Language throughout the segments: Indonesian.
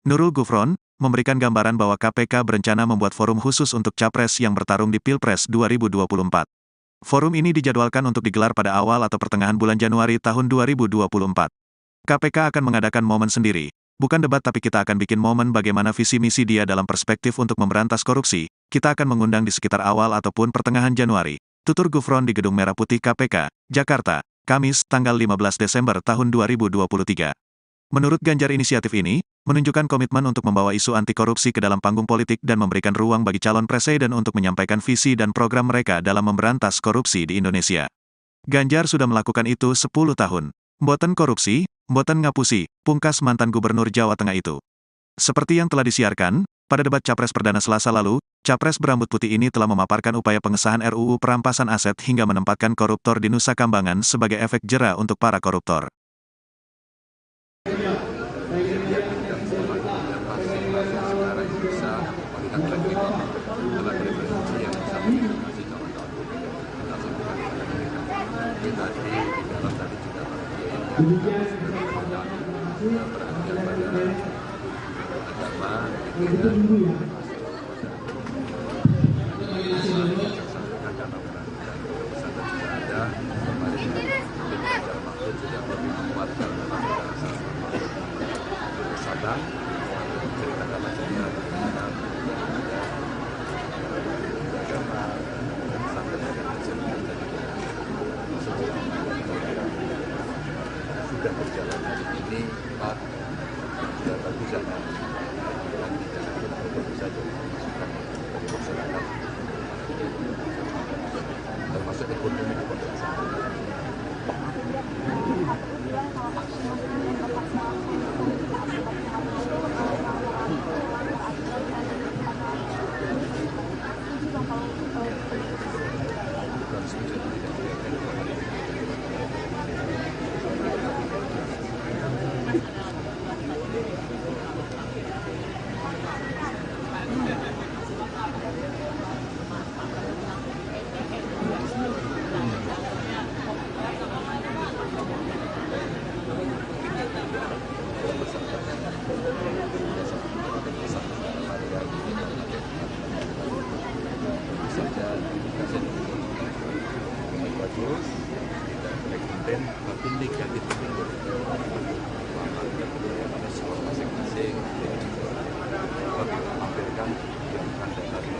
Nurul Gufron, memberikan gambaran bahwa KPK berencana membuat forum khusus untuk capres yang bertarung di Pilpres 2024. Forum ini dijadwalkan untuk digelar pada awal atau pertengahan bulan Januari tahun 2024. KPK akan mengadakan momen sendiri. Bukan debat tapi kita akan bikin momen bagaimana visi misi dia dalam perspektif untuk memberantas korupsi. Kita akan mengundang di sekitar awal ataupun pertengahan Januari. Tutur Gufron di Gedung Merah Putih KPK, Jakarta, Kamis, tanggal 15 Desember tahun 2023. Menurut Ganjar, inisiatif ini menunjukkan komitmen untuk membawa isu anti korupsi ke dalam panggung politik dan memberikan ruang bagi calon presiden untuk menyampaikan visi dan program mereka dalam memberantas korupsi di Indonesia. Ganjar sudah melakukan itu 10 tahun. Mboten korupsi, mboten ngapusi, pungkas mantan gubernur Jawa Tengah itu. Seperti yang telah disiarkan, pada debat Capres Perdana Selasa lalu, Capres berambut putih ini telah memaparkan upaya pengesahan RUU perampasan aset hingga menempatkan koruptor di Nusa Kambangan sebagai efek jera untuk para koruptor. Sudah berjalan ini Pak, sudah bagus ya Pak, bisa jadi masukan dari masyarakat, termasuk ekonomi di kota Jakarta. Dan makin negatif itu pada salon masing-masing menampilkan yang ada dari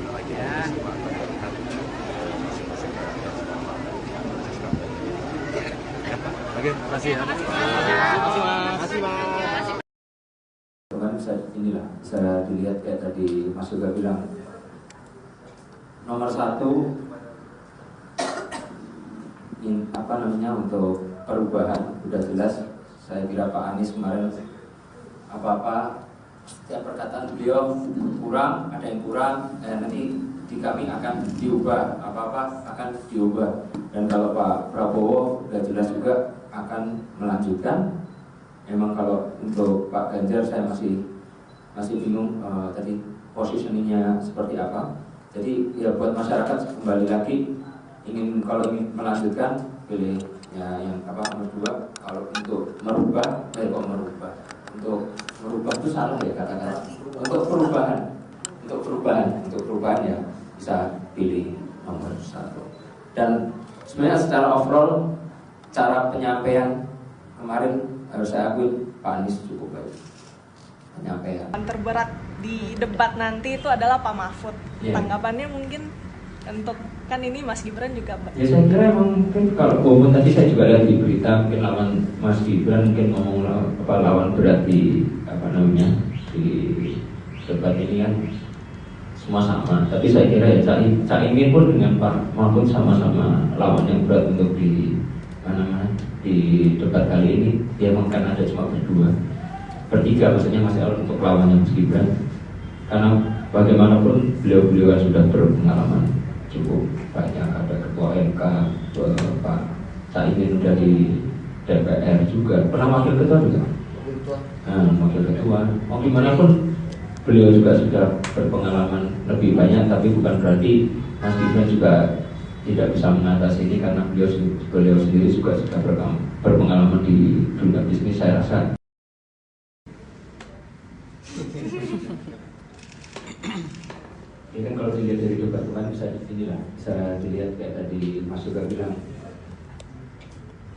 lagi masing-masing. Oke, terima kasih ya. Terima kasih Mas. Kan bisa dilihat kayak tadi Mas Yoga bilang, nomor satu untuk perubahan udah jelas. Saya kira Pak Anies kemarin apa-apa setiap perkataan beliau kurang, ada yang kurang, nanti di kami akan diubah, apa-apa akan diubah. Dan kalau Pak Prabowo udah jelas juga akan melanjutkan. Memang kalau untuk Pak Ganjar saya masih bingung tadi positioningnya seperti apa. Jadi ya buat masyarakat kembali lagi, kalau ingin melanjutkan pilih ya yang nomor 2. Kalau untuk merubah, untuk merubah itu salah ya kata-kata. Untuk perubahan ya bisa pilih nomor 1. Dan sebenarnya secara overall cara penyampaian kemarin harus saya akui Pak Anies cukup baik penyampaian. Terberat di debat nanti itu adalah Pak Mahfud. Tanggapannya mungkin untuk kan ini Mas Gibran juga. Ya saya kira mungkin kalau walaupun tadi saya juga lihat di berita mungkin lawan Mas Gibran mungkin ngomong lawan berat di di debat ini kan semua sama. Tapi saya kira ya Caimin pun dengan Pak Mahfud sama-sama lawan yang berat untuk di debat kali ini. Dia mungkin ada cuma bertiga maksudnya masih ada untuk lawannya Mas Gibran. Karena bagaimanapun beliau sudah berpengalaman cukup banyak, ada ketua MK, Pak Caimin dari DPR juga, pernah wakil ketua juga. Wakil ketua, mau gimana pun beliau juga sudah berpengalaman lebih banyak, tapi bukan berarti Mas Gibran juga tidak bisa mengatasi ini karena beliau sendiri juga sudah berpengalaman di dunia bisnis. Saya rasa Ini kan kalau dilihat dari debat kemarin bisa dilihat kayak tadi Mas Yoga bilang,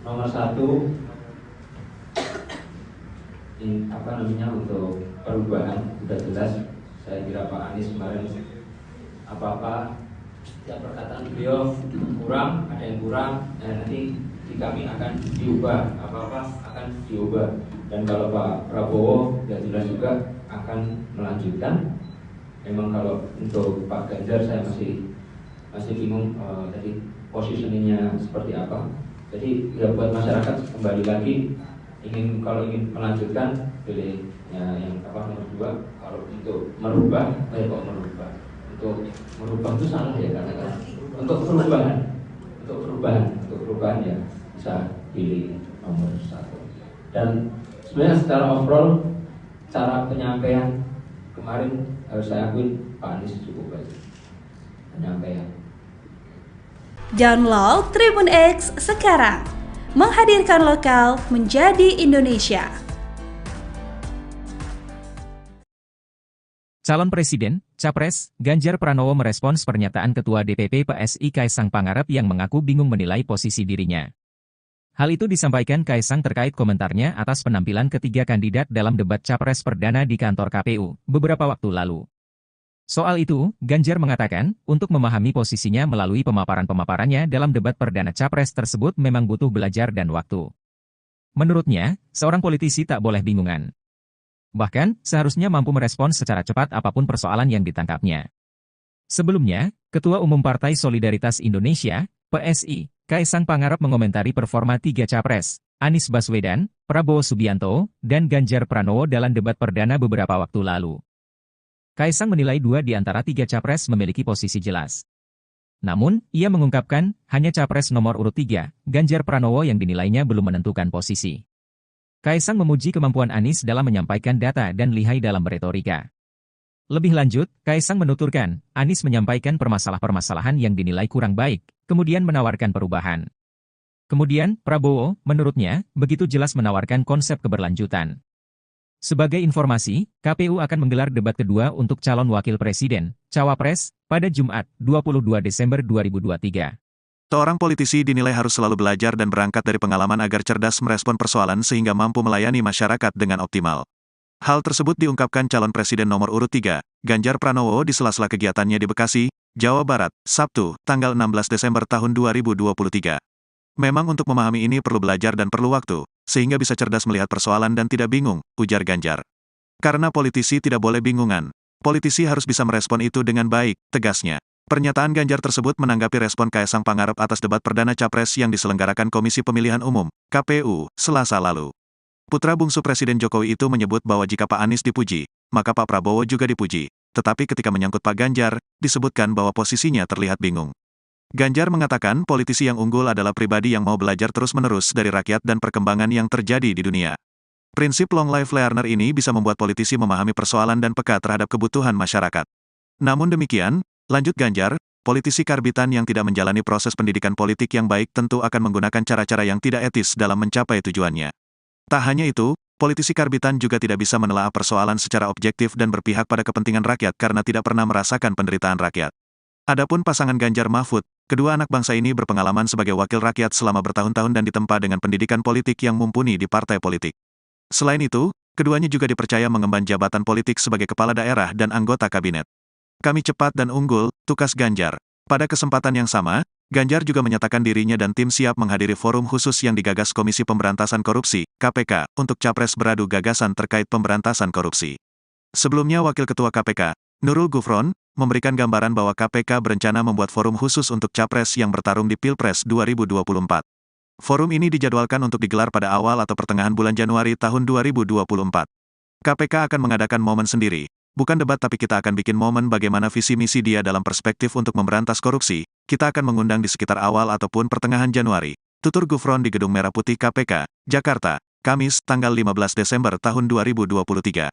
nomor satu ini untuk perubahan sudah jelas. Saya kira Pak Anies kemarin apa-apa setiap perkataan beliau kurang, ada yang kurang, nanti di kami akan diubah, apa-apa akan diubah. Dan kalau Pak Prabowo sudah jelas juga akan melanjutkan. Memang kalau untuk Pak Ganjar saya masih bingung tadi positioningnya seperti apa. Jadi ya buat masyarakat kembali lagi kalau ingin melanjutkan pilihnya yang nomor 2. Kalau untuk merubah untuk merubah itu salah ya, karena untuk perubahan ya bisa pilih nomor 1. Dan sebenarnya secara overall cara penyampaian kemarin harus saya akui Pak Anies cukup baik penyampaian. Download Tribun X sekarang, menghadirkan lokal menjadi Indonesia. Calon Presiden, Capres, Ganjar Pranowo merespons pernyataan Ketua DPP PSI Kaisang Pangarep yang mengaku bingung menilai posisi dirinya. Hal itu disampaikan Kaisang terkait komentarnya atas penampilan ketiga kandidat dalam debat Capres perdana di kantor KPU beberapa waktu lalu. Soal itu, Ganjar mengatakan, untuk memahami posisinya melalui pemaparan-pemaparannya dalam debat perdana Capres tersebut memang butuh belajar dan waktu. Menurutnya, seorang politisi tak boleh bingungan. Bahkan, seharusnya mampu merespons secara cepat apapun persoalan yang ditangkapnya. Sebelumnya, Ketua Umum Partai Solidaritas Indonesia, PSI, Kaisang Pangarep mengomentari performa tiga Capres, Anies Baswedan, Prabowo Subianto, dan Ganjar Pranowo dalam debat perdana beberapa waktu lalu. Kaisang menilai 2 di antara 3 Capres memiliki posisi jelas. Namun, ia mengungkapkan, hanya Capres nomor urut 3, Ganjar Pranowo yang dinilainya belum menentukan posisi. Kaisang memuji kemampuan Anies dalam menyampaikan data dan lihai dalam retorika. Lebih lanjut, Kaisang menuturkan, Anies menyampaikan permasalahan-permasalahan yang dinilai kurang baik, kemudian menawarkan perubahan. Kemudian, Prabowo, menurutnya, begitu jelas menawarkan konsep keberlanjutan. Sebagai informasi, KPU akan menggelar debat kedua untuk calon wakil presiden, Cawapres, pada Jumat, 22 Desember 2023. Seorang politisi dinilai harus selalu belajar dan berangkat dari pengalaman agar cerdas merespon persoalan sehingga mampu melayani masyarakat dengan optimal. Hal tersebut diungkapkan calon presiden nomor urut 3, Ganjar Pranowo di sela-sela kegiatannya di Bekasi, Jawa Barat, Sabtu, tanggal 16 Desember tahun 2023. Memang untuk memahami ini perlu belajar dan perlu waktu, sehingga bisa cerdas melihat persoalan dan tidak bingung, ujar Ganjar. Karena politisi tidak boleh bingungan. Politisi harus bisa merespon itu dengan baik, tegasnya. Pernyataan Ganjar tersebut menanggapi respon Kaisang Pangarep atas debat perdana Capres yang diselenggarakan Komisi Pemilihan Umum, KPU, Selasa lalu. Putra bungsu Presiden Jokowi itu menyebut bahwa jika Pak Anies dipuji, maka Pak Prabowo juga dipuji. Tetapi ketika menyangkut Pak Ganjar, disebutkan bahwa posisinya terlihat bingung. Ganjar mengatakan politisi yang unggul adalah pribadi yang mau belajar terus-menerus dari rakyat dan perkembangan yang terjadi di dunia. Prinsip long life learner ini bisa membuat politisi memahami persoalan dan peka terhadap kebutuhan masyarakat. Namun demikian, lanjut Ganjar, politisi karbitan yang tidak menjalani proses pendidikan politik yang baik tentu akan menggunakan cara-cara yang tidak etis dalam mencapai tujuannya. Tak hanya itu, politisi karbitan juga tidak bisa menelaah persoalan secara objektif dan berpihak pada kepentingan rakyat karena tidak pernah merasakan penderitaan rakyat. Adapun pasangan Ganjar Mahfud, kedua anak bangsa ini berpengalaman sebagai wakil rakyat selama bertahun-tahun dan ditempa dengan pendidikan politik yang mumpuni di partai politik. Selain itu, keduanya juga dipercaya mengemban jabatan politik sebagai kepala daerah dan anggota kabinet. Kami cepat dan unggul, tukas Ganjar. Pada kesempatan yang sama, Ganjar juga menyatakan dirinya dan tim siap menghadiri forum khusus yang digagas Komisi Pemberantasan Korupsi, KPK, untuk Capres beradu gagasan terkait pemberantasan korupsi. Sebelumnya Wakil Ketua KPK, Nurul Gufron, memberikan gambaran bahwa KPK berencana membuat forum khusus untuk Capres yang bertarung di Pilpres 2024. Forum ini dijadwalkan untuk digelar pada awal atau pertengahan bulan Januari tahun 2024. KPK akan mengadakan momen sendiri. Bukan debat tapi kita akan bikin momen bagaimana visi misi dia dalam perspektif untuk memberantas korupsi. Kita akan mengundang di sekitar awal ataupun pertengahan Januari. Tutur Gufron di Gedung Merah Putih KPK, Jakarta, Kamis, tanggal 15 Desember tahun 2023.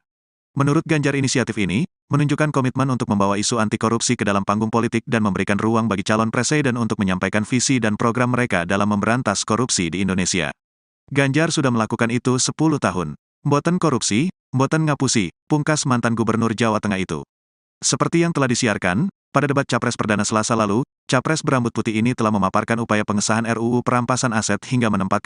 Menurut Ganjar inisiatif ini, menunjukkan komitmen untuk membawa isu anti korupsi ke dalam panggung politik dan memberikan ruang bagi calon presiden untuk menyampaikan visi dan program mereka dalam memberantas korupsi di Indonesia. Ganjar sudah melakukan itu 10 tahun. Mboten korupsi, mboten ngapusi, pungkas mantan Gubernur Jawa Tengah itu. Seperti yang telah disiarkan, pada debat Capres Perdana Selasa lalu, Capres berambut putih ini telah memaparkan upaya pengesahan RUU perampasan aset hingga menempatkan